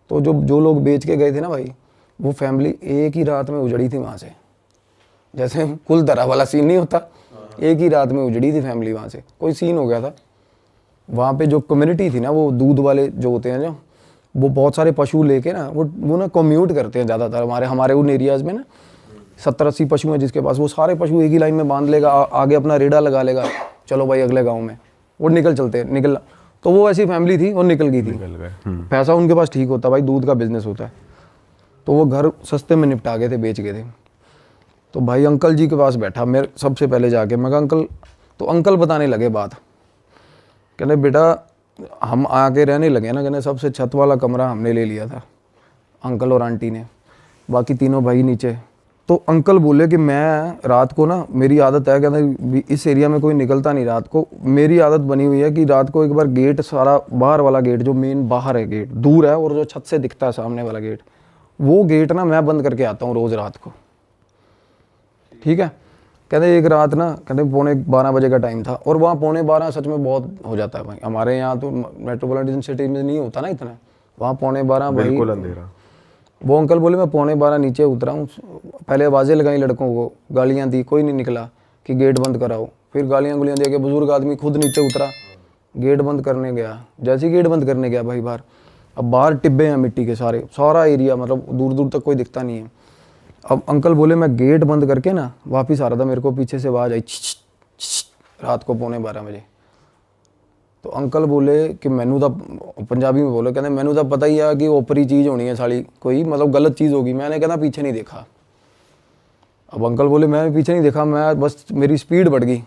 तो जो लोग बेच के गए थे ना भाई, वो फैमिली एक ही रात में उजड़ी थी वहाँ से। जैसे कुल तरह वाला सीन नहीं होता, एक ही रात में उजड़ी थी फैमिली वहाँ से। कोई सीन हो गया था वहाँ पे। जो कम्युनिटी थी ना, वो दूध वाले जो होते हैं, जो वो बहुत सारे पशु लेके ना वो ना कम्यूट करते हैं ज़्यादातर हमारे उन एरियाज़ में ना। 70-80 पशु हैं जिसके पास, वो सारे पशु एक ही लाइन में बांध लेगा, आगे अपना रेड़ा लगा लेगा, चलो भाई अगले गाँव में, वो निकल। तो वो ऐसी फैमिली थी और निकल गई थी। पैसा उनके पास ठीक होता भाई, दूध का बिजनेस होता है, तो वो घर सस्ते में निपटा गए थे, बेच गए थे। तो भाई अंकल जी के पास बैठा मेरे सबसे पहले जाके, मैं कहा अंकल, तो अंकल बताने लगे बात। कहने बेटा हम आके रहने लगे ना, कहने सबसे छत वाला कमरा हमने ले लिया था, अंकल और आंटी ने, बाकी तीनों भाई नीचे। तो अंकल बोले कि मैं रात को ना, मेरी आदत है, कहते इस एरिया में कोई निकलता नहीं रात को, मेरी आदत बनी हुई है कि रात को एक बार गेट सारा बाहर वाला गेट, जो मेन बाहर है गेट दूर है और जो छत से दिखता है सामने वाला गेट, वो गेट ना मैं बंद करके आता हूँ रोज़ रात को। ठीक है। कहते एक रात ना, कहते 11:45 बजे का टाइम था, और वहाँ 11:45 सच में बहुत हो जाता है भाई। हमारे यहाँ तो मेट्रोपॉलिटन सिटी में नहीं होता ना इतना, वहाँ 11:45 भाई बिल्कुल अंधेरा। वो अंकल बोले मैं 11:45 नीचे उतरा हूँ, पहले आवाज़ें लगाई लड़कों को, गालियाँ दी, कोई नहीं निकला कि गेट बंद कराओ, फिर गालियाँ गुलियाँ दे के बुजुर्ग आदमी खुद नीचे उतरा, गेट बंद करने गया। जैसे ही गेट बंद करने गया भाई बाहर, अब बाहर टिब्बे हैं मिट्टी के सारा एरिया, मतलब दूर दूर तक कोई दिखता नहीं है। अब अंकल बोले मैं गेट बंद करके ना वापस आ रहा था, मेरे को पीछे से आवाज़ आई रात को 11:45 बजे। तो अंकल बोले कि मैनू तो पंजाबी में बोले, कहते मैनू तो पता ही है कि ओपरी चीज़ होनी है साली, कोई मतलब गलत चीज़ होगी। मैंने कहना पीछे नहीं देखा। अब अंकल बोले मैं पीछे नहीं देखा, मैं बस मेरी स्पीड बढ़ गई,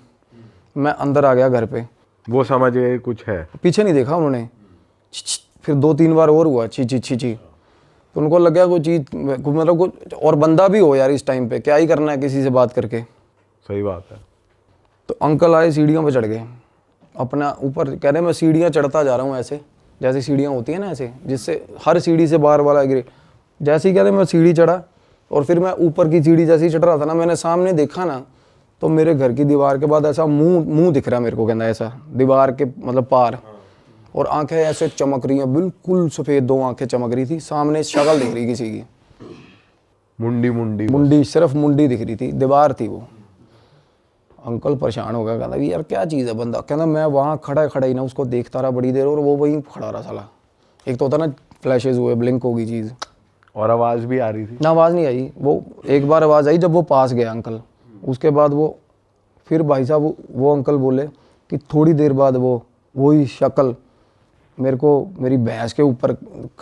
मैं अंदर आ गया घर पे। वो समझ गए कुछ है, पीछे नहीं देखा उन्होंने। फिर 2-3 बार और हुआ छी, तो उनको लग गया कोई चीज़, मतलब कुछ और बंदा भी हो यार इस टाइम पे, क्या ही करना है किसी से बात करके। सही बात है। तो अंकल आए, सीढ़ियों पे चढ़ गए अपना ऊपर, कह रहे मैं सीढ़ियाँ चढ़ता जा रहा हूँ ऐसे, जैसे सीढ़ियाँ होती हैं ना ऐसे, जिससे हर सीढ़ी से बाहर वाला गिरे। जैसे ही कह रहे मैं सीढ़ी चढ़ा, और फिर मैं ऊपर की सीढ़ी जैसे ही चढ़ रहा था ना, मैंने सामने देखा ना, तो मेरे घर की दीवार के बाद ऐसा मुंह दिख रहा मेरे को, कहना ऐसा दीवार के मतलब पार, और आंखें ऐसे चमक रही हैं, बिल्कुल सफ़ेद 2 आंखें चमक रही थी, सामने शक्ल दिख रही किसी की, मुंडी सिर्फ मुंडी दिख रही थी, दीवार थी वो। अंकल परेशान हो गया, कहता यार क्या चीज़ है बंदा। कहना मैं वहाँ खड़ा ही ना उसको देखता रहा बड़ी देर, और वो वहीं खड़ा रहा साला। एक तो होता ना फ्लैशेज हुए, ब्लिंक होगी चीज़, और आवाज़ भी आ रही थी ना, आवाज़ नहीं आई। वो एक बार आवाज़ आई जब वो पास गया अंकल, उसके बाद वो फिर भाई साहब वो अंकल बोले कि थोड़ी देर बाद वही शक्ल मेरे को मेरी भैंस के ऊपर,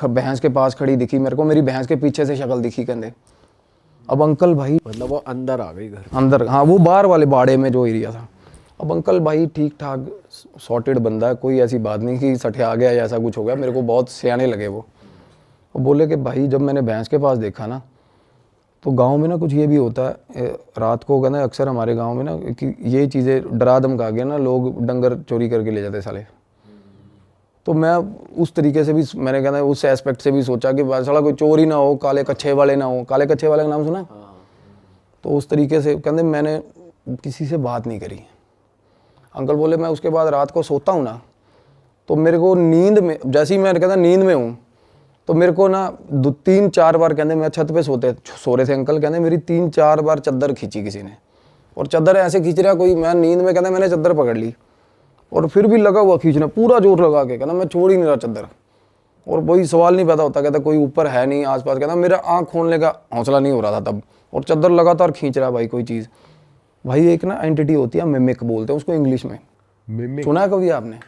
भैंस के पास खड़ी दिखी मेरे को, मेरी भैंस के पीछे से शक्ल दिखी कहते। अब अंकल भाई, मतलब वो अंदर आ गई घर अंदर, हाँ वो बाहर वाले बाड़े में जो एरिया था। अब अंकल भाई ठीक ठाक सॉर्टेड बंदा है, कोई ऐसी बात नहीं कि सठिया गया या ऐसा कुछ हो गया, मेरे को बहुत सियाने लगे वो बोले कि भाई जब मैंने भैंस के पास देखा ना, तो गांव में ना कुछ ये भी होता है रात को, कहना अक्सर हमारे गांव में ना कि ये चीज़ें डरा धमका के ना लोग डंगर चोरी करके ले जाते साले। तो मैं उस तरीके से भी, मैंने कहना उस एस्पेक्ट से भी सोचा कि साला कोई चोरी ना हो, काले कच्छे वाले ना हो। काले कच्छे वाले का नाम सुना? तो उस तरीके से कहते मैंने किसी से बात नहीं करी। अंकल बोले मैं उसके बाद रात को सोता हूँ ना, तो मेरे को नींद में, जैसे ही मैं कहता नींद में हूँ, तो मेरे को ना 2-3-4 बार, कहते मैं छत पे सो रहे थे अंकल, कहते मेरी 3-4 बार चादर खींची किसी ने, और चादर ऐसे खींच रहा कोई, मैं नींद में कहते मैंने चादर पकड़ ली, और फिर भी लगा हुआ खींचना पूरा जोर लगा के, कहना मैं छोड़ ही नहीं रहा चादर, और वही सवाल नहीं पैदा होता, कहता कोई ऊपर है नहीं आसपास, कहता मेरा आँख खोलने का हौसला नहीं हो रहा था तब, और चादर लगातार खींच रहा भाई कोई चीज़। भाई एक ना एंटिटी होती है, मिमिक बोलते हैं उसको इंग्लिश में, मिमिक सुना है कभी आपने?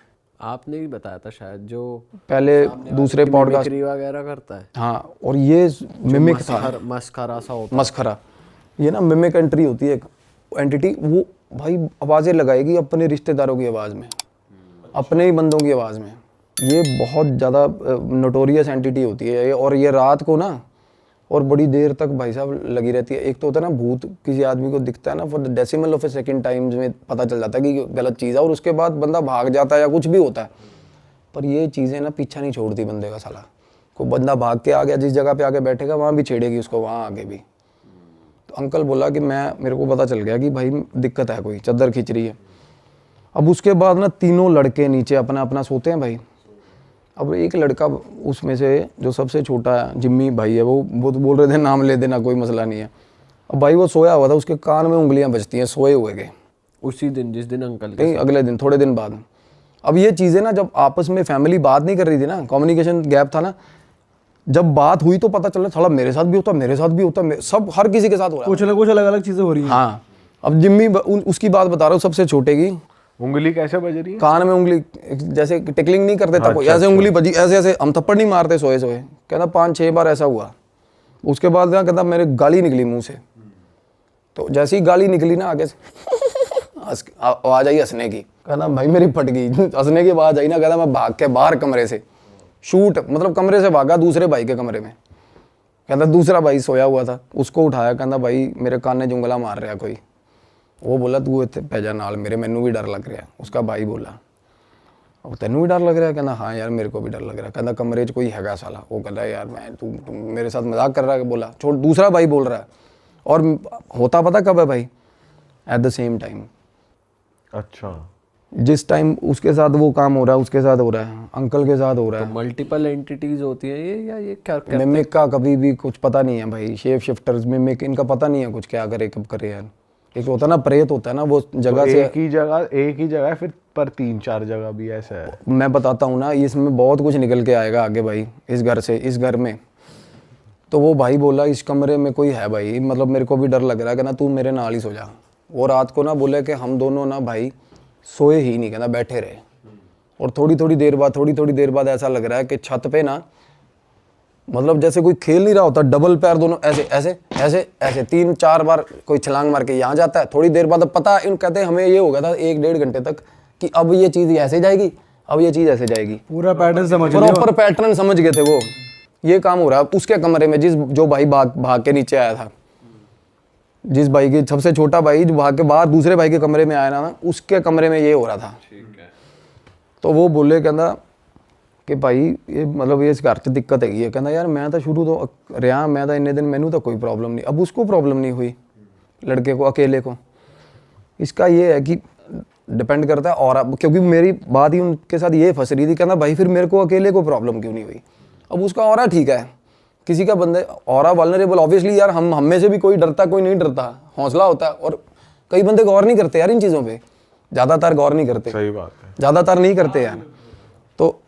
आपने भी बताया था शायद, जो पहले दूसरे पॉडकास्ट वगैरह करता है। हाँ, और ये मिमिक था, मस्खरा सा होता मस्खरा, ये ना मिमिक एंट्री होती है, एक एंटिटी, वो भाई आवाज़ें लगाएगी अपने रिश्तेदारों की आवाज़ में, अपने ही बंदों की आवाज़ में। ये बहुत ज़्यादा नोटोरियस एंटिटी होती है, और ये रात को ना और बड़ी देर तक भाई साहब लगी रहती है। एक तो होता है ना भूत किसी आदमी को दिखता है ना, for the decimal of A second times में पता चल जाता है कि गलत चीज़ है, और उसके बाद बंदा भाग जाता है या कुछ भी होता है, पर ये चीज़ें ना पीछा नहीं छोड़ती बंदे का साला। कोई बंदा भाग के आ गया, जिस जगह पे आके बैठेगा वहाँ भी छेड़ेगी उसको, वहाँ आगे भी। तो अंकल बोला कि मेरे को पता चल गया कि भाई दिक्कत है, कोई चादर खींच रही है। अब उसके बाद ना तीनों लड़के नीचे अपना अपना सोते हैं भाई, अब एक लड़का उसमें से जो सबसे छोटा है, जिम्मी भाई है, वो तो बोल रहे थे नाम ले देना, कोई मसला नहीं है। अब भाई वो सोया हुआ था, उसके कान में उंगलियां बजती हैं सोए हुए के। उसी दिन जिस दिन अंकल के नहीं, अगले दिन, थोड़े दिन बाद। अब ये चीज़ें ना, जब आपस में फैमिली बात नहीं कर रही थी ना, कम्युनिकेशन गैप था ना, जब बात हुई तो पता चला थोड़ा मेरे साथ भी होता, मेरे साथ भी होता, सब हर किसी के साथ हो रहा है। कुछ ना कुछ अलग अलग चीजें हो रही हैं। हाँ, अब जिम्मी उसकी बात बता रहा हूँ, सबसे छोटे की। उंगली कैसे बज रही है? कान में उंगली, जैसे टिकलिंग नहीं करते था कोई, ऐसे उंगली बजी, ऐसे ऐसे। हम थप्पड़ नहीं मारते सोए सोए, कहता 5-6 बार ऐसा हुआ। उसके बाद क्या कहता, मेरे गाली निकली मुंह से। तो जैसे ही गाली निकली ना, आगे से आवाज आई हंसने की। कहता भाई मेरी फट गई। हंसने की आवाज आई ना, कहता मैं भाग के बाहर कमरे से, शूट मतलब कमरे से भागा दूसरे भाई के कमरे में। कहता दूसरा भाई सोया हुआ था, उसको उठाया, कहता भाई मेरे कान ने उंगला मार रहा कोई। वो बोला तू इत्थे पै जा नाल मेरे, मैनू भी डर लग रहा। उसका भाई बोला अब तेनू भी डर लग रहा है? कहना हाँ यार मेरे को भी डर लग रहा है। कहना कमरे 'च कोई हैगा साला। वो कहता यार मैं तू मेरे साथ मजाक कर रहा है। बोला छोड़, दूसरा भाई बोल रहा है। और होता पता कब है भाई? At the same time. अच्छा, जिस टाइम उसके साथ वो काम हो रहा है, उसके साथ हो रहा है, अंकल के साथ हो रहा है। मल्टीपल एंटिटीज होती हैं ये, या ये क्या क्या? मिमिक का कभी भी कुछ पता नहीं है भाई। शेप शिफ्टर्स, मिमिक, इनका पता नहीं है कुछ क्या करे कब करे यार। एक होता है ना प्रेत, होता है ना वो जगह से। एक ही जगह फिर पर 3-4 जगह भी ऐसा है। मैं बताता हूँ ना, इसमें बहुत कुछ निकल के आएगा आगे भाई, इस घर से, इस घर में। तो वो भाई बोला इस कमरे में कोई है भाई, मतलब मेरे को भी डर लग रहा है। कहना तू मेरे नाल ही सो जा। वो रात को ना बोले कि हम दोनों ना भाई सोए ही नहीं, कहना बैठे रहे। और थोड़ी थोड़ी देर बाद ऐसा लग रहा है कि छत पे ना, मतलब जैसे कोई खेल नहीं रहा होता, डबल पैर दोनों ऐसे ऐसे ऐसे ऐसे 3-4 बार कोई छलांग मार के यहाँ जाता है। थोड़ी देर बाद अब पता इन कहते हैं हमें ये हो गया था 1-1.5 घंटे तक कि अब ये चीज़ ऐसे जाएगी, अब ये चीज़ ऐसे जाएगी। पूरा पैटर्न समझ लिया। प्रॉपर पैटर्न समझ गए थे वो। ये काम हो रहा है उसके कमरे में, जो भाई भाग के नीचे आया था, जिस भाई की सबसे छोटा भाई जो भाग के बाहर दूसरे भाई के कमरे में आया ना, उसके कमरे में ये हो रहा था। तो वो बोले कहना कि भाई ये मतलब ये इस घर च दिक्कत हैगी है। कहना यार मैं तो शुरू तो रहा, मैं तो इन्ने दिन मैनू तो कोई प्रॉब्लम नहीं। अब उसको प्रॉब्लम नहीं हुई, लड़के को, अकेले को। इसका ये है कि डिपेंड करता है और, क्योंकि मेरी बात ही उनके साथ ये फंस रही थी। कहना भाई फिर मेरे को अकेले को प्रॉब्लम क्यों नहीं हुई? अब उसका ऑरा ठीक है, किसी का बंदे ऑरा वल्नरेबल। ऑब्वियसली यार हम में से भी कोई डरता कोई नहीं डरता, हौसला होता है। और कई बंदे गौर नहीं करते यार इन चीज़ों पे, ज़्यादातर गौर नहीं करते। सही बात है, ज़्यादातर नहीं करते यार। तो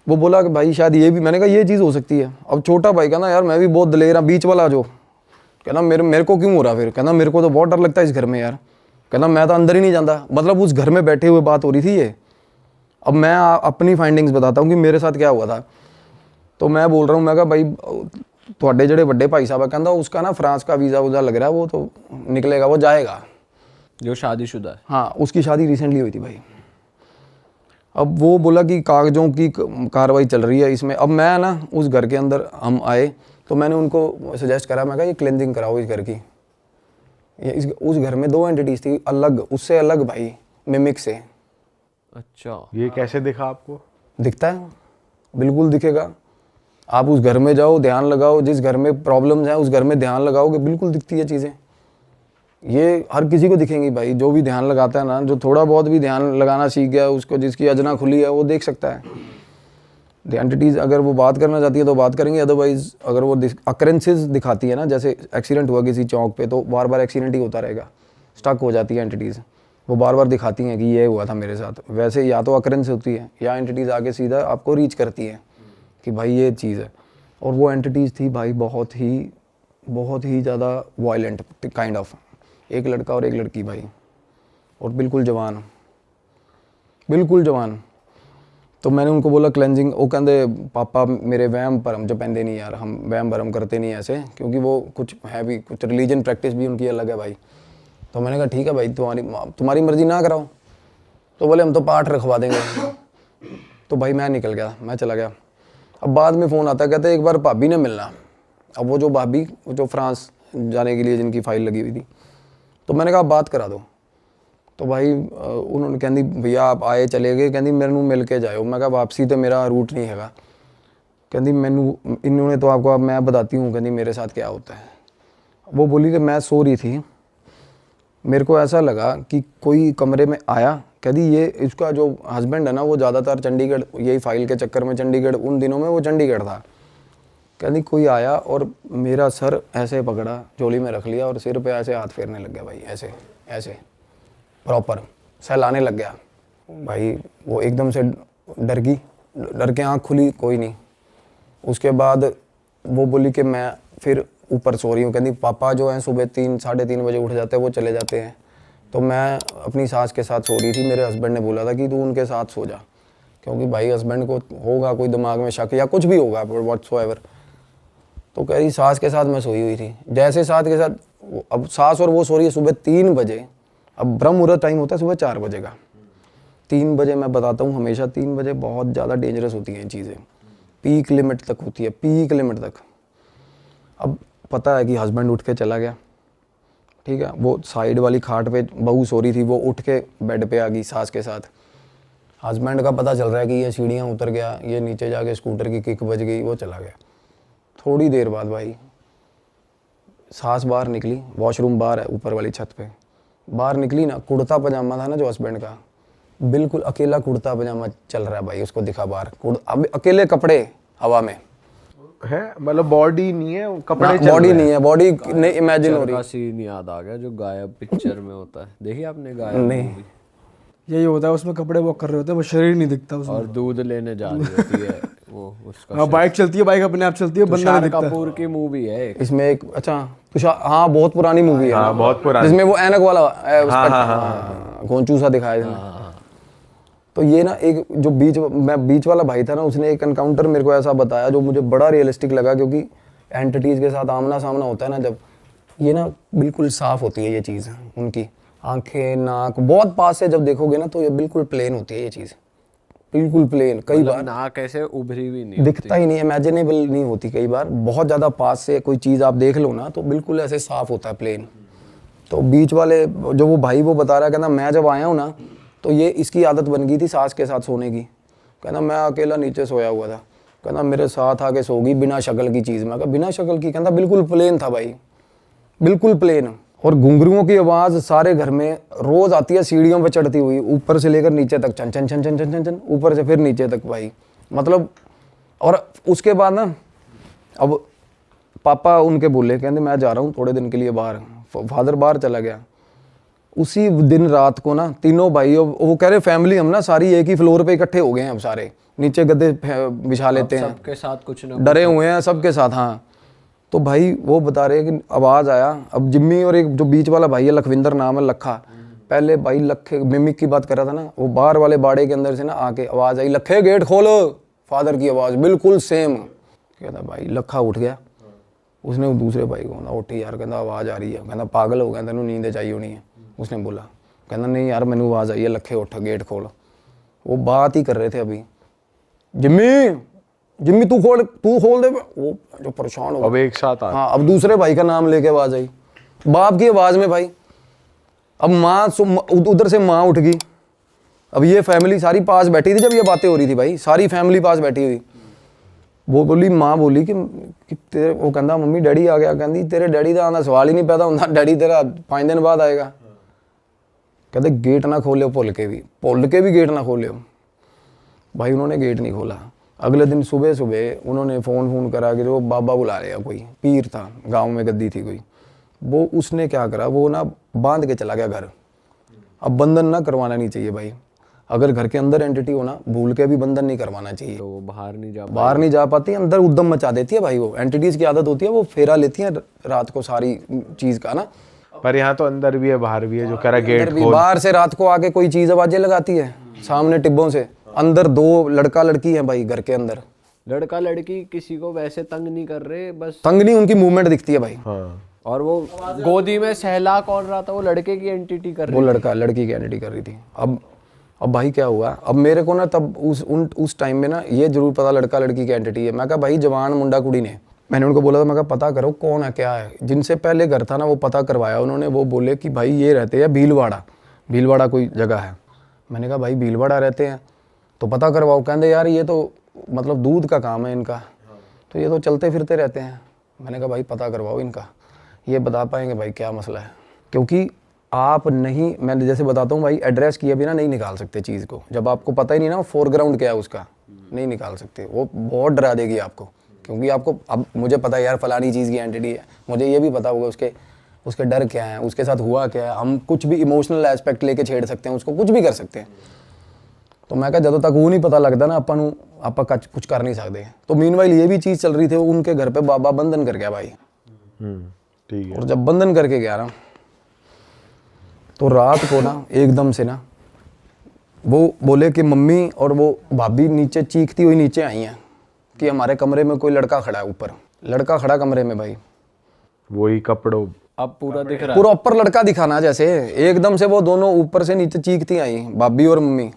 वो बोला कि भाई शायद ये भी, मैंने कहा ये चीज़ हो सकती है। अब छोटा भाई कहना यार मैं भी बहुत दलेर हूँ, बीच वाला जो कहना मेरे को क्यों हो रहा? फिर कहना मेरे को तो बहुत डर लगता है इस घर में यार। कहना मैं तो अंदर ही नहीं जाता। मतलब उस घर में बैठे हुए बात हो रही थी ये। अब मैं अपनी फाइंडिंग्स बताता हूँ कि मेरे साथ क्या हुआ था। तो मैं बोल रहा हूँ, मैं कहा भाई थोड़े जड़े बड़े भाई साहब कहता उसका ना फ्रांस का वीज़ा वूज़ा लग रहा है, वो तो निकलेगा, वो जाएगा। जो शादीशुदा है? हाँ, उसकी शादी रिसेंटली हुई थी भाई। अब वो बोला कि कागजों की कार्रवाई चल रही है इसमें। अब मैं ना उस घर के अंदर हम आए तो मैंने उनको सजेस्ट करा, मैं कहा ये क्लेंजिंग कराओ इस घर की। उस घर में 2 एंटिटीज थी अलग, उससे अलग भाई, मिमिक से। अच्छा, ये कैसे दिखा आपको? दिखता है, बिल्कुल दिखेगा। आप उस घर में जाओ, ध्यान लगाओ, जिस घर में प्रॉब्लम्स हैं उस घर में ध्यान लगाओगे, बिल्कुल दिखती है चीज़ें। ये हर किसी को दिखेंगी भाई, जो भी ध्यान लगाता है ना, जो थोड़ा बहुत भी ध्यान लगाना सीख गया उसको, जिसकी अजना खुली है वो देख सकता है। द एंटिटीज़ अगर वो बात करना चाहती है तो बात करेंगे, अदरवाइज अगर वो अकरेंसेस दिखाती है ना, जैसे एक्सीडेंट हुआ किसी चौक पे तो बार बार एक्सीडेंट ही होता रहेगा, स्टक हो जाती है एंटिटीज़, वो बार बार दिखाती हैं कि ये हुआ था मेरे साथ। वैसे या तो अकरेंस होती है या एंटिटीज़ आगे सीधा आपको रीच करती है कि भाई ये चीज़ है। और वो एंटिटीज़ थी भाई बहुत ही ज़्यादा वायलेंट काइंड ऑफ, एक लड़का और एक लड़की भाई, और बिल्कुल जवान, बिल्कुल जवान। तो मैंने उनको बोला क्लेंजिंग, वो कहते पापा मेरे वहम भरम च पैंदे नहीं यार, हम वहम भरम करते नहीं ऐसे, क्योंकि वो कुछ है भी, कुछ रिलीजन प्रैक्टिस भी उनकी अलग है भाई। तो मैंने कहा ठीक है भाई, तुम्हारी मर्जी ना कराओ। तो बोले हम तो पाठ रखवा देंगे। तो भाई मैं निकल गया, मैं चला गया। अब बाद में फ़ोन आता, कहते एक बार भाभी ने मिलना। अब वो जो भाभी जो फ्रांस जाने के लिए जिनकी फ़ाइल लगी हुई थी, तो मैंने कहा बात करा दो। तो भाई उन्होंने कहती भैया आप आए चले गए, कहती मेरे नू मिल के जाओ। मैं कहा वापसी तो मेरा रूट नहीं हैगा। कहती मैनू इन्होंने तो आपको, अब मैं बताती हूँ, कहती मेरे साथ क्या होता है। वो बोली कि मैं सो रही थी, मेरे को ऐसा लगा कि कोई कमरे में आया, कहती ये इसका जो हस्बैंड है ना वो ज़्यादातर चंडीगढ़, यही फाइल के चक्कर में चंडीगढ़, उन दिनों में वो चंडीगढ़ था। कहती कोई आया और मेरा सर ऐसे पकड़ा, झोली में रख लिया और सिर पे ऐसे हाथ फेरने लग गया भाई, ऐसे ऐसे प्रॉपर सहलाने लग गया भाई। वो एकदम से डर गई, डर के आँख खुली, कोई नहीं। उसके बाद वो बोली कि मैं फिर ऊपर सो रही हूँ। कहती पापा जो हैं सुबह 3-3:30 बजे उठ जाते हैं, वो चले जाते हैं, तो मैं अपनी सास के साथ सो रही थी। मेरे हस्बैंड ने बोला था कि तू उनके साथ सो जा, क्योंकि भाई हस्बैंड को होगा कोई दिमाग में शक या कुछ भी होगा व्हाट्सोएवर। तो कह रही सास के साथ मैं सोई हुई थी। जैसे सास के साथ, अब सास और वो सो रही है सुबह 3 बजे। अब ब्रह्म मुहूर्त टाइम होता है सुबह 4 बजे का। 3 बजे मैं बताता हूँ, हमेशा 3 बजे बहुत ज़्यादा डेंजरस होती हैं चीज़ें, पीक लिमिट तक होती है, पीक लिमिट तक। अब पता है कि हस्बैंड उठ के चला गया, ठीक है। वो साइड वाली खाट पे बहू सो रही थी, वो उठ के बेड पे आ गई सास के साथ। हस्बैंड का पता चल रहा है कि ये सीढ़ियाँ उतर गया, ये नीचे जाके स्कूटर की किक बज गई, वो चला गया। थोड़ी देर बाद भाई सास बाहर निकली, वॉशरूम बाहर है ऊपर वाली छत पे, बाहर निकली ना, कुर्ता पजामा था ना जो हस्बैंड का, बिल्कुल अकेला कुर्ता पजामा चल रहा है भाई, उसको दिखा बाहर, अब अकेले कपड़े हवा में है, मतलब बॉडी नहीं है, कपड़े चल बॉडी रहे नहीं है, बॉडी नहीं इमेजिन हो रही का सीन याद आ गया जो गायब पिक्चर में होता है, देखिए आपने गायब नहीं। movie? यही होता है, उसमें कपड़े वॉक कर रहे होते हैं, वो शरीर नहीं दिखता उसमें। और दूध लेने जा रही होती है वो उसका। हाँ, बाइक चलती है, बाइक अपने आप चलती है, बंदा नहीं तुषार दिखता। कपूर की मूवी है एक। इसमें एक, अच्छा तुषार, हाँ बहुत पुरानी मूवी है, हाँ, बहुत पुरानी, जिसमें वो ऐनक वाला घोंचू सा दिखाया था। तो ये ना एक जो बीच वाला भाई था ना, उसने एक एनकाउंटर मेरे को ऐसा बताया जो मुझे बड़ा रियलिस्टिक लगा, क्योंकि एंटिटीज के साथ आमना सामना होता है ना जब, ये ना बिल्कुल साफ होती है ये चीज़, उनकी आंखें नाक बहुत पास से जब देखोगे ना तो ये बिल्कुल प्लेन होती है ये चीज़, बिल्कुल प्लेन। कई बार नाक ऐसे उभरी भी नहीं दिखता ही नहीं, इमेजिनेबल नहीं होती। कई बार बहुत ज़्यादा पास से कोई चीज़ आप देख लो ना तो बिल्कुल ऐसे साफ होता है, प्लेन। तो बीच वाले जो वो भाई वो बता रहा है, कहना मैं जब आया हूँ ना तो ये इसकी आदत बन गई थी सास के साथ सोने की। कहना मैं अकेला नीचे सोया हुआ था, कहना मेरे साथ आके सो गई बिना शक्ल की चीज़। मैं कहा बिना शक्ल की? कहता बिल्कुल प्लेन था भाई, बिल्कुल प्लेन। और घुंघरुओं की आवाज़ सारे घर में रोज़ आती है, सीढ़ियों पे चढ़ती हुई, ऊपर से लेकर नीचे तक, चन चन चन चन चन चन चन, ऊपर से फिर नीचे तक भाई, मतलब। और उसके बाद ना अब पापा उनके बोले, कहते मैं जा रहा हूँ थोड़े दिन के लिए बाहर। फादर बाहर चला गया। उसी दिन रात को ना तीनों भाई, वो कह रहे फैमिली हम ना सारी एक ही फ्लोर पे इकट्ठे हो गए हैं, अब सारे नीचे गद्दे बिछा लेते हैं, सबके साथ कुछ ना डरे हुए हैं सबके साथ। हाँ, तो भाई वो बता रहे कि आवाज़ आया। अब जिम्मी और एक जो बीच वाला भाई है लखविंदर नाम है, लखा, पहले भाई लखे मिमिक की बात कर रहा था ना, वो बाहर वाले बाड़े के अंदर से ना आके आवाज़ आई, लखे गेट खोलो। फादर की आवाज़ बिल्कुल सेम। कहता भाई लखा उठ गया, उसने दूसरे भाई को कहना उठी यार, कहता आवाज़ आ रही है। कहता पागल हो गया, तेनों नींद चाहिए होनी है। उसने बोला, कहना नहीं यार मैंने आवाज़ आई है, लखे उठ गेट खोल। वो बात ही कर रहे थे अभी, जिम्मी तू खोल दे। वो जो परेशान हो, अब एक साथ हाँ, अब दूसरे भाई का नाम लेके आवाज़ आई, बाप की आवाज़ में भाई। अब माँ उधर से माँ उठ गई। अब ये फैमिली सारी पास बैठी थी जब ये बातें हो रही थी भाई, सारी फैमिली पास बैठी हुई। वो बोली, माँ बोली कि तेरे, वो कहता मम्मी डैडी आ गया। कहती तेरे डैडी का आना सवाल ही नहीं पैदा होता, डैडी तेरा 5 दिन बाद आएगा। कहते गेट ना खोले, भुल के भी गेट ना खोले। भाई उन्होंने गेट नहीं खोला। अगले दिन सुबह सुबह उन्होंने फ़ोन करा कि वो बाबा बुला रहे हैं, कोई पीर था गांव में, गद्दी थी कोई। वो उसने क्या करा, वो ना बांध के चला गया घर। अब बंधन ना करवाना नहीं चाहिए भाई, अगर घर के अंदर एंटिटी हो ना, भूल के भी बंधन नहीं करवाना चाहिए। तो वो बाहर नहीं जा पाती, अंदर उद्दम मचा देती है भाई। वो एंटिटीज़ की आदत होती है, वो फेरा लेती है रात को सारी चीज़ का ना। पर यहाँ तो अंदर भी है बाहर भी है, जो कह रहा गेट खोल। बाहर से रात को आके कोई चीज़ आवाज़ें लगाती है सामने टिब्बों से। अंदर 2 लड़का लड़की है भाई घर के अंदर। लड़का लड़की किसी को वैसे तंग नहीं कर रहे, बस तंग नहीं, उनकी मूवमेंट दिखती है भाई। हाँ। और वो गोदी में सहला कौन रहा था, वो लड़के की एंटिटी कर रही वो लड़का लड़की की एंटिटी कर रही थी। अब भाई क्या हुआ, अब मेरे को ना तब उस टाइम में ना ये जरूर पता लड़का लड़की की एंटिटी है। मैं कहा भाई जवान मुंडा कुड़ी ने, मैंने उनको बोला था, मैं कहा पता करो कौन है क्या है। जिनसे पहले घर था ना वो पता करवाया उन्होंने। वो बोले कि भाई ये रहते हैं भीलवाड़ा कोई जगह है। मैंने कहा भाई भीलवाड़ा रहते हैं तो पता करवाओ। कहते यार ये तो मतलब दूध का काम है इनका, तो ये तो चलते फिरते रहते हैं। मैंने कहा भाई पता करवाओ इनका, ये बता पाएंगे भाई क्या मसला है। क्योंकि आप नहीं, मैं जैसे बताता हूँ भाई, एड्रेस किए बिना नहीं निकाल सकते चीज़ को। जब आपको पता ही नहीं ना वो फोरग्राउंड क्या है उसका, नहीं निकाल सकते। वो बहुत डरा देगी आपको, क्योंकि आपको अब मुझे पता है यार फलानी चीज़ की एंटिटी है, मुझे ये भी पता होगा उसके उसके डर क्या है, उसके साथ हुआ क्या है। हम कुछ भी इमोशनल एस्पेक्ट लेके छेड़ सकते हैं उसको, कुछ भी कर सकते हैं। तो मैं कहा ਜਦੋਂ तक वो नहीं पता लगता ना ਆਪਾਂ ਨੂੰ ਆਪਾਂ कुछ कर नहीं सकते। तो मीनवाइल ये भी चीज़ चल रही थी, उनके घर पे बाबा बंधन कर गया भाई। ठीक है। और जब बंधन करके गया ना, तो रात को ना एकदम से ना वो बोले कि मम्मी और वो भाभी नीचे चीखती हुई नीचे आई हैं कि हमारे कमरे में कोई लड़का खड़ा है। ऊपर लड़का खड़ा कमरे में भाई, वही कपड़ों। अब पूरा दिख रहा है। पूरा ऊपर लड़का दिखाना जैसे। एकदम से वो दोनों ऊपर से नीचे चीखती आई, भाभी और मम्मी।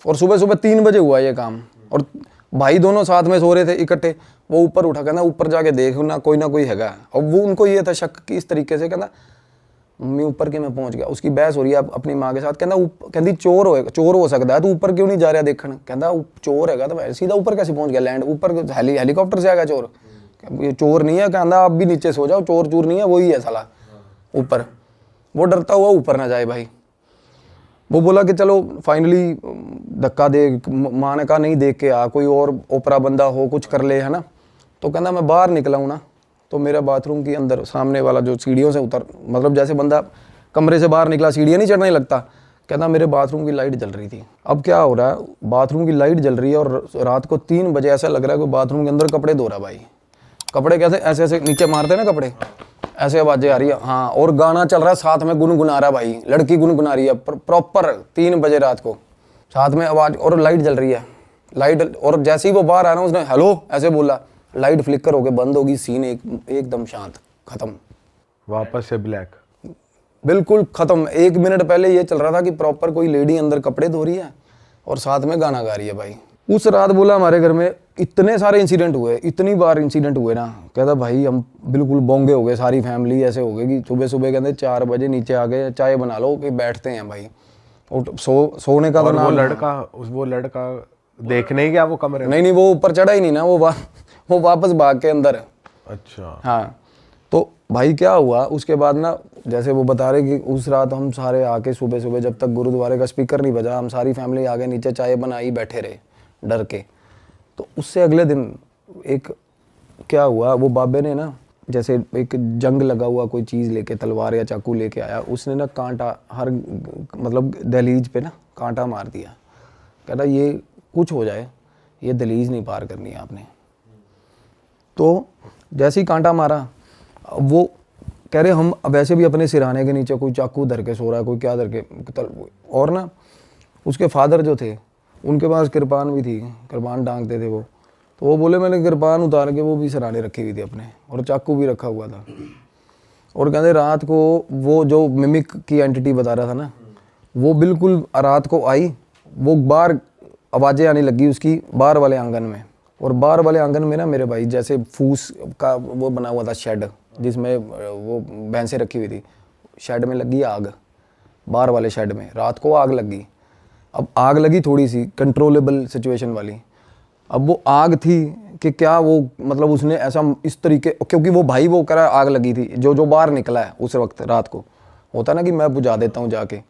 और सुबह सुबह 3 बजे हुआ ये काम, और भाई दोनों साथ में सो रहे थे इकट्ठे। वो ऊपर उठा, कहना ऊपर जाके देख ना कोई हैगा। और वो उनको ये था शक कि इस तरीके से, कहना मम्मी ऊपर के मैं पहुंच गया। उसकी बहस हो रही है अपनी माँ के साथ। कहती चोर हो सकता है, तू ऊपर क्यों नहीं जा रहा देखने। कहता चोर हैगा तो सीधा ऊपर कैसे पहुंच गया, लैंड ऊपर हेलीकॉप्टर से आएगा चोर। ये चोर नहीं है, कहता आप भी नीचे सो जाओ, चोर चूर नहीं है, वही है साला ऊपर। वो डरता हुआ ऊपर ना जाए भाई। वो बोला कि चलो फाइनली धक्का दे, माँ ने कहा नहीं देख के आ, कोई और ओपरा बंदा हो कुछ कर ले, है ना। तो कहना मैं बाहर निकला हूँ ना, तो मेरा बाथरूम के अंदर सामने वाला जो सीढ़ियों से उतर, मतलब जैसे बंदा कमरे से बाहर निकला सीढ़ियाँ नहीं चढ़ने लगता, कहना मेरे बाथरूम की लाइट जल रही थी। अब क्या हो रहा है, बाथरूम की लाइट जल रही है और रात को 3 बजे ऐसा लग रहा है कि बाथरूम के अंदर कपड़े धो रहा भाई। कपड़े कैसे ऐसे ऐसे नीचे मारते ना कपड़े, ऐसे आवाजें आ रही है। हाँ, और गाना चल रहा है साथ में, गुनगुना रहा भाई, लड़की गुनगुना रही है प्रॉपर 3 बजे रात को, साथ में आवाज, और लाइट जल रही है। लाइट, और जैसे ही वो बाहर आया ना, उसने हेलो ऐसे बोला, लाइट फ्लिकर होके बंद होगी, सीन एकदम शांत, खत्म, वापस से ब्लैक, बिल्कुल खत्म। 1 मिनट पहले ये चल रहा था कि प्रॉपर कोई लेडी अंदर कपड़े धो रही है और साथ में गाना गा रही है भाई। उस रात बोला हमारे घर में इतने सारे इंसिडेंट हुए, इतनी बार इंसिडेंट हुए ना, कहता भाई हम बिल्कुल बोंगे हो गए, सारी फैमिली ऐसे हो गई कि सुबह सुबह कहते 4 बजे नीचे आ गए, चाय बना लो कि बैठते हैं भाई। और सोने का तो नाम, वो लड़का देखने ही गया वो कमरे में? नहीं वो ऊपर चढ़ा ही नहीं ना, वो वापस भाग के अंदर। अच्छा। हाँ, तो भाई क्या हुआ उसके बाद ना, जैसे वो बता रहे कि उस रात हम सारे आके सुबह सुबह, जब तक गुरुद्वारे का स्पीकर नहीं बजा, हम सारी फैमिली आगे नीचे चाय बनाई बैठे रहे डर के। तो उससे अगले दिन एक क्या हुआ, वो बाबे ने ना, जैसे एक जंग लगा हुआ कोई चीज़ लेके, तलवार या चाकू लेके आया, उसने ना कांटा हर मतलब दहलीज पे ना कांटा मार दिया। कहता ये कुछ हो जाए, ये दहलीज नहीं पार करनी है आपने। तो जैसे ही कांटा मारा, वो कह रहे हम वैसे भी अपने सिराने के नीचे कोई चाकू धर के सो रहा है, कोई क्या धर के, और ना उसके फादर जो थे उनके पास कृपान भी थी, कृपान टांगते थे वो। तो वो बोले मैंने कृपान उतार के वो भी सिराने रखी हुई थी अपने, और चाकू भी रखा हुआ था। और कहते रात को वो जो मिमिक की एंटिटी बता रहा था ना, वो बिल्कुल रात को आई, वो बाहर आवाज़ें आने लगी उसकी बाहर वाले आंगन में। और बाहर वाले आंगन में ना मेरे भाई जैसे फूस का वो बना हुआ था शेड, जिसमें वो भैंसें रखी हुई थी। शेड में लगी आग, बाहर वाले शेड में रात को आग लगी। अब आग लगी थोड़ी सी कंट्रोलेबल सिचुएशन वाली। अब वो आग थी कि क्या वो मतलब उसने ऐसा इस तरीके, क्योंकि वो भाई वो करा आग लगी थी, जो बाहर निकला है उस वक्त रात को, होता ना कि मैं बुझा देता हूँ जाके,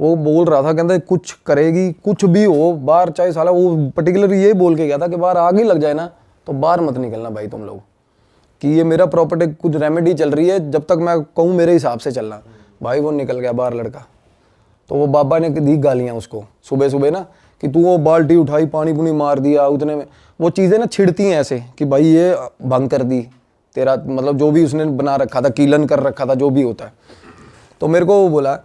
वो बोल रहा था कहता कुछ करेगी, कुछ भी हो बाहर, चाहे साला, वो पर्टिकुलर ये बोल के गया था कि बाहर आग ही लग जाए ना तो बाहर मत निकलना भाई तुम लोग, कि ये मेरा प्रॉपर्टी कुछ रेमेडी चल रही है, जब तक मैं कहूँ मेरे हिसाब से चलना। भाई वो निकल गया बाहर लड़का। तो वो बाबा ने दी गालियाँ उसको सुबह सुबह ना, कि तू वो बाल्टी उठाई पानी पुनी मार दिया, उतने में वो चीज़ें ना छिड़ती हैं ऐसे कि भाई ये भंग कर दी तेरा, मतलब जो भी उसने बना रखा था, कीलन कर रखा था, जो भी होता है। तो मेरे को वो बोला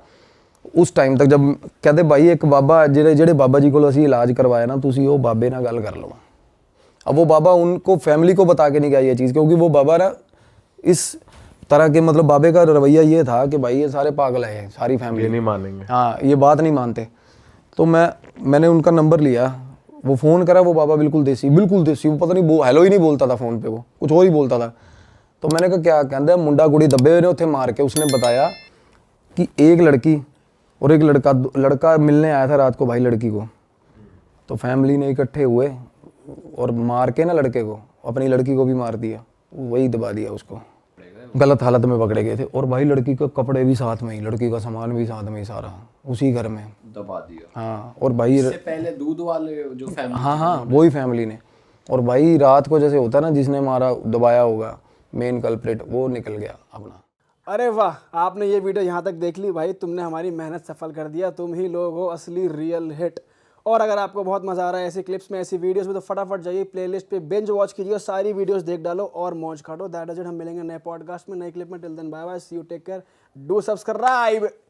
उस टाइम तक, जब कहते भाई एक बाबा जेड़े बाबा जी को असी इलाज करवाया ना, तुसी वो बाबे ना गल कर लो। अब वो बाबा उनको फैमिली को बता के नहीं गया ये चीज़, क्योंकि वो बाबा ना इस तरह के, मतलब बाबे का रवैया ये था कि भाई ये सारे पागल हैं, सारी फैमिली ये नहीं मानेंगे, हाँ ये बात नहीं मानते। तो मैंने उनका नंबर लिया, वो फ़ोन करा, वो बाबा बिल्कुल देसी, वो पता नहीं वो हेलो ही नहीं बोलता था फ़ोन पे, वो कुछ और ही बोलता था। तो मैंने कहा क्या कहता है, मुंडा कुड़ी दबे हुए ने उत्थे मार के। उसने बताया कि एक लड़की और एक लड़का मिलने आया था रात को भाई लड़की को। तो फैमिली ने इकट्ठे हुए और मार के ना लड़के को, अपनी लड़की को भी मार दिया, वही दबा दिया उसको। गलत हालत में पकड़े गए थे। और भाई लड़की के कपड़े भी साथ में ही, लड़की का सामान भी साथ में ही, सारा उसी घर में दबा दिया। हाँ। और भाई इससे पहले दूध वाले जो फैमिली, हाँ वही फैमिली ने। और भाई रात को जैसे होता ना, जिसने मारा दबाया होगा मेन कल्प्रिट, वो निकल गया अपना। अरे वाह, आपने ये वीडियो यहाँ तक देख ली भाई, तुमने हमारी मेहनत सफल कर दिया। तुम ही लोग हो असली रियल हिट। और अगर आपको बहुत मजा आ रहा है ऐसी क्लिप्स में, ऐसी वीडियोस में, तो फटाफट जाइए प्लेलिस्ट पे बिंज वॉच कीजिए, सारी वीडियोस देख डालो और मौज काटो। That is it. हम मिलेंगे नए पॉडकास्ट में, नई क्लिप में। Till then bye bye, see you, take care, do subscribe.